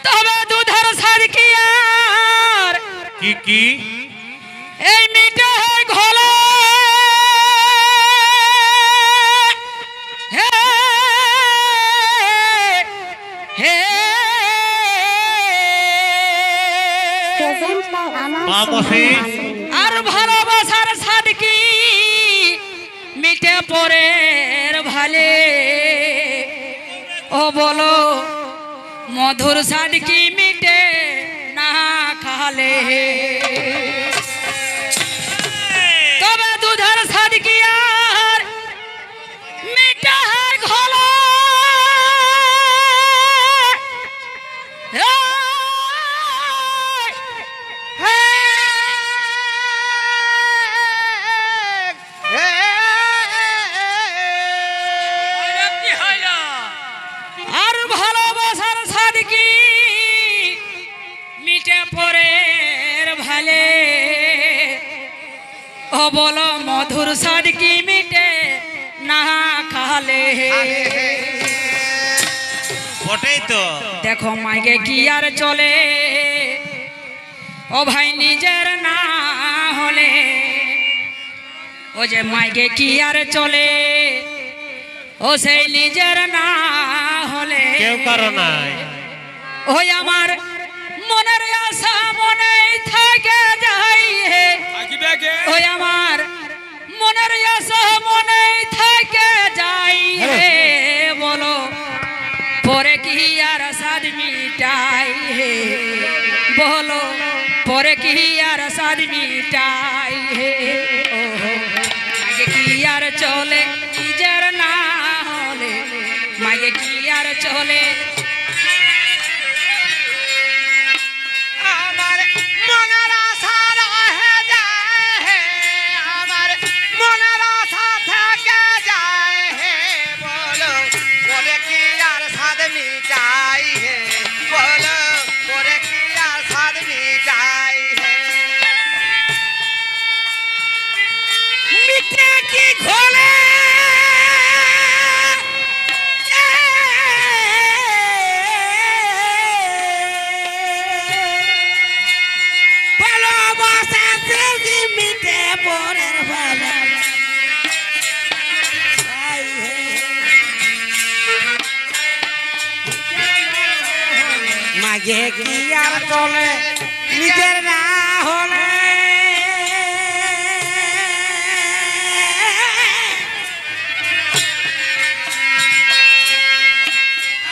তবে দুধের সার কি আর কি এই মিটে ঘোলে হে হে আর ভালোবাসার সাদ কি মিটে পরের ভালে ও বলো মধুর সাদ কি মিটে না খালে তবে দুধের সাদ কি আর মিটে ঘোলে আর ভালোবাসার সাদ কি মিটে পরের ভালে ও বলো মধুর সাদ কি মিটে না খালে ওটাই তো দেখো মাইকে কি আর চলে ও ভাই নিজের না হলে ও যে মাইকে কি আর চলে ও সেই নিজের না হলে কেউ কারো নাই ওই আমার মনের আশা মনে থেকে যাই হে ওই আমার মনের আশা মনে থেকে যাই হে বলো পরে কি আর সাদ মিটাই হে বলো পরে কি আর সাদ মিটাই হে মাইকে কি আর চলে নিজের না হলে মাইকে কি আর চলে আমার মনের আশা রহে যায় হে আমার মনের আশা থেকে যায় হে বলো পরে কি আর সাদ মিটাই হে বলো পরে কি আর সাদ মিটাই হে মিটে কি ঘোলে ভালোবাসা যদি মিটে পরের ভালো মাঝে কি আর চলে নিজের না হলে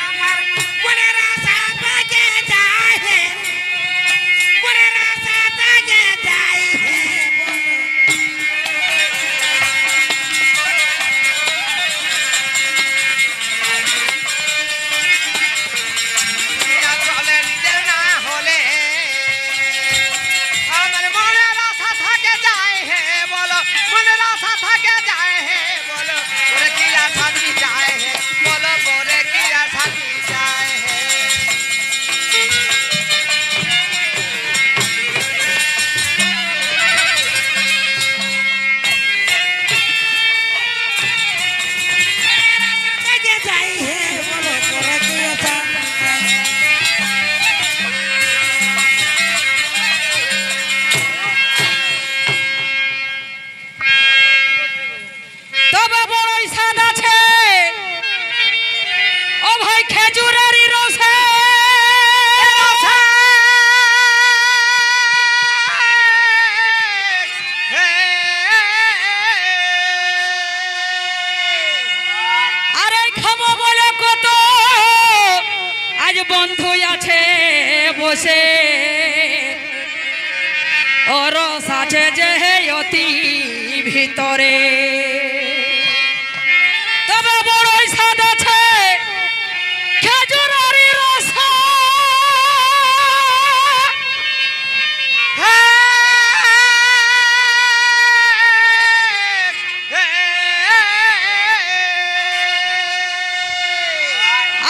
আমার মনের আশা থেকে যায় হে মনের আশা থেকে যায় হে চলে নিজের না হলে আমার মনের আশা থাকে যায় হে বলো মনের আশা থাকে যায় হে বলো পরে কি আর সাথী যায় হে বলো পরে কি আর সাথী যায় হে থেকে যাই হে বলো পরে কি আছে তবে বড়ই স্বাদ আছে ও ভাই খেজুরেরই রসে আরে খাবো বলে কত আজ বন্ধু আছে বসে ও রস আছে যে অতি ভিতরে তবে বড়ই স্বাদ আছে খেজুরেরই রস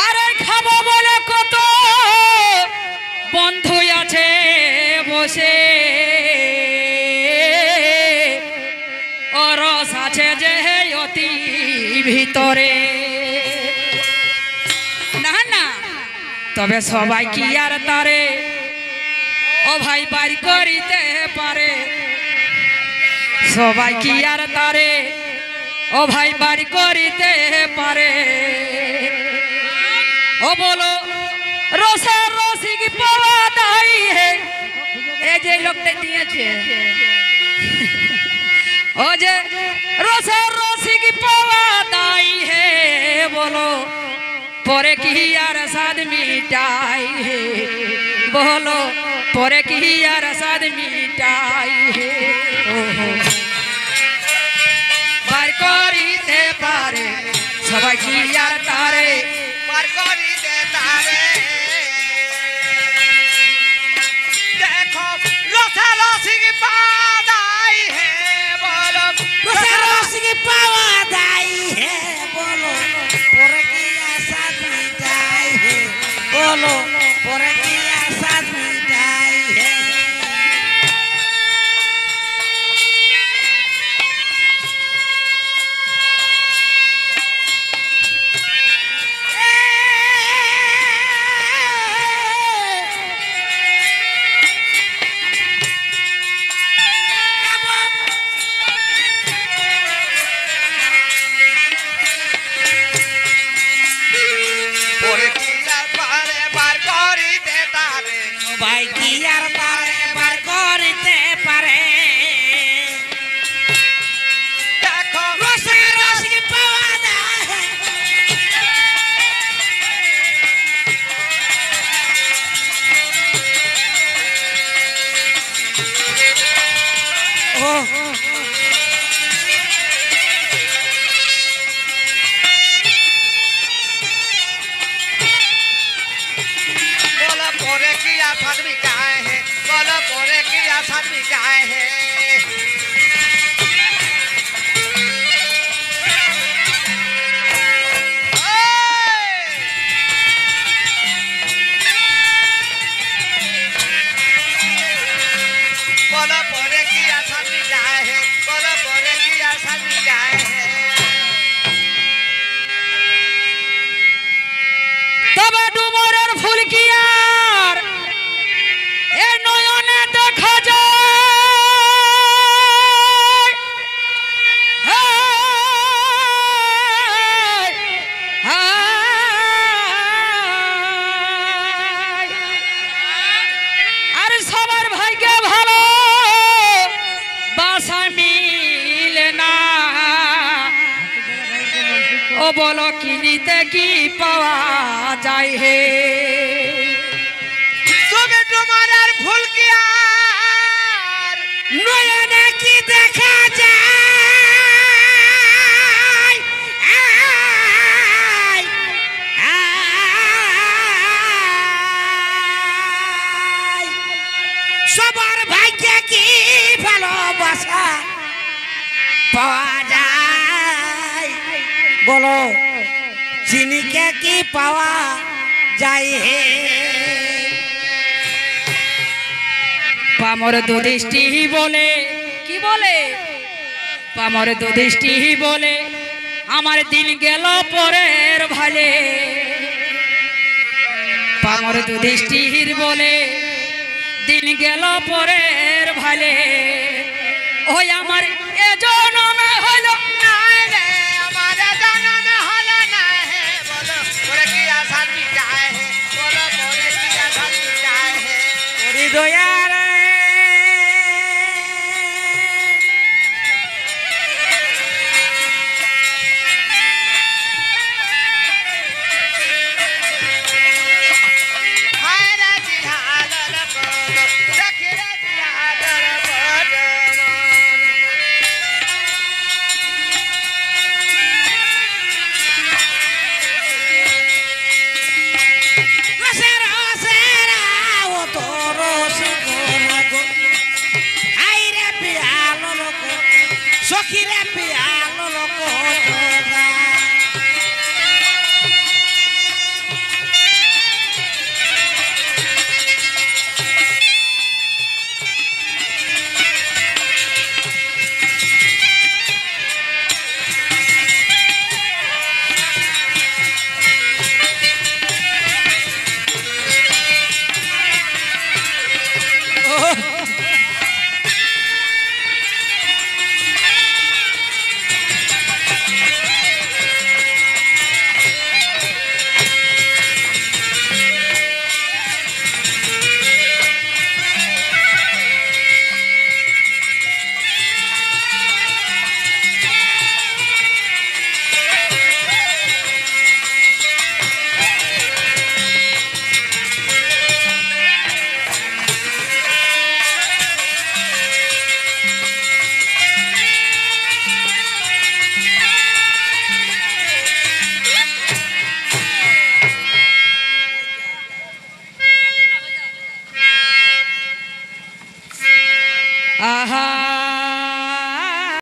আরে খাবো বলে কত বন্ধু আছে বসে ও রস আছে তবে সবাই কি আর তারে ও ভাই বাড়ি করিতে পারে, সবাই কি আর তারে ও ভাই বাড়ি করিতে পারে। ও বলো রসের রসিক পাওয়া দাই হে, এই যে লোকটা দিয়েছে ও যে রসের রসিক পাওয়া দাই হে, বলো পরে কি আর সাদ মিটাই হে, বলো পরে কি আর সাদ মিটাই হে। বার করিতে পারে সবাই কি আর তারে বার করিতে তারে। দেখো রসা রসিক পাদাই হে, বলো রসা রসিক পাওয়া দাই হে, বলো পরে কি আশা মিটাই হে, বলো পরে কি আশা মিটাই হে। পরে কি আর পারে বার করিতে তারে। ভাই কি আর পারে বার করিতে পারে। দেখো রসে রসিক পাওয়া দাই হে, ও बोलो पोरे की आसाद मिटाए है, बोलो पोरे की आसाद मिटाए है। बोलो पोरे की आसाद मिटाए है, बोलो पोरे की आसाद मिटाए है। তবে ডুমরের ফুল কি আর এ নয়নে দেখা যায়, হায়, হায়। আর সবার ভাগ্যে ভালো বাসা মিলে না, ও বলো কিনিতে কি পাওয়া যায় হে। তুমি তোমার ফুল কি আর নয়নে কি দেখা যায়, আয়, আয়। সবার ভাগ্যে কি ভালোবাসা পাওয়া যায়, বলো চিনিকে কি পাওয়া যায় হে। পামর দুদৃষ্টি বলে কি বলে, পামর দুদৃষ্টি বলে আমার দিন গেল পরের ভালে, পামর দুদৃষ্টির বলে দিন গেল পরের ভালে। ওই আমার এ জনম হলো নাই রে, আমার জনম হলো না হে, বলো পোরে কি আসাদ মিটাए है, बोलो पोरे की आसाद मिटाए है। দয়া